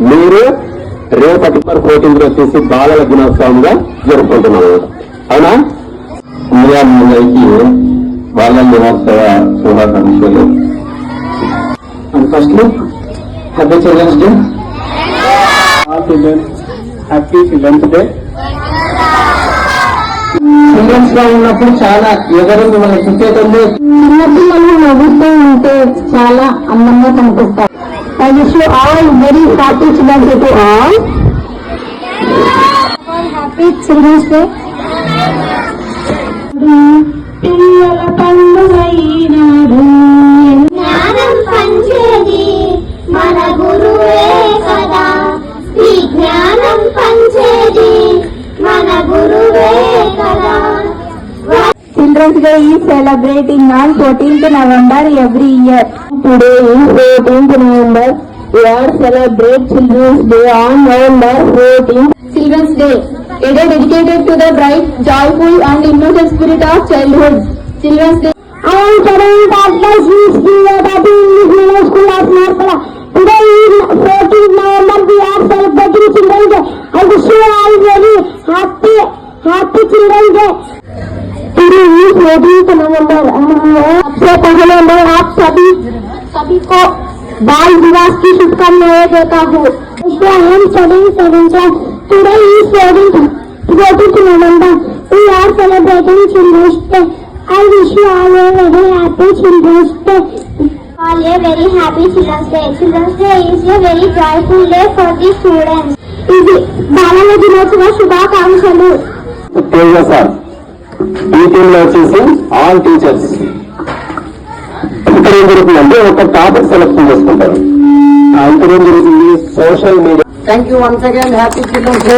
మీరు రేపటి 14th వచ్చేసి బాలల దినోత్సవంగా జరుపుకుంటున్నాము. అవునా? మీ అందరికీ బాలల దినోత్సవ శుభాకాంక్షలు. And firstly happy children's day. Happy children's day. Children's గా ఉన్నప్పుడు చాలా ఎవరు మిమ్మల్ని చూసేటండి చిన్నపిల్లలు నవ్వుతూ ఉంటే చాలా అందంగా కనిపిస్తారు. I wish you all very happy Children's Day to all. Happy Children's Day. పిల్లల పండుగైనాడు జ్ఞానం పంచేది మన గురువే కదా. ఈ జ్ఞానం పంచేది మన గురువే కదా. Children's Day is celebrating on 14th November every year. Today is 14th November. We are celebrate Children's Day on November 14th. Children's Day, a day dedicated to the bright, joyful and innocent spirit of childhood. Children's Day. I am studying Dr. English Medium School of Narpala. Today is 14th November. We are celebrating Children's Day. I wish you all very happy Children's Day. Today is 14th November. सबसे पहले मैं आप सभी को बाल दिवस की शुभकामनाएं देता हूँ. हम studying 7th class. Today is 14th November. We are celebrating Children's Day. I wish you all a very happy Children's Day. All a very happy Children's Day. Children's Day is a very joyful day for the students. ఇది బాలల దినోత్సవ శుభాకాంక్షలు. Sir ఈ టీంలో వచ్చేసి all teachers ఇక్కడ ఏం జరుగుతుందంటే ఒక టాపిక్ సెలెక్షన్ చేసుకుంటారు. ఇక్కడ ఏం జరుగుతుంది social media. Thank you once again. Happy children's day.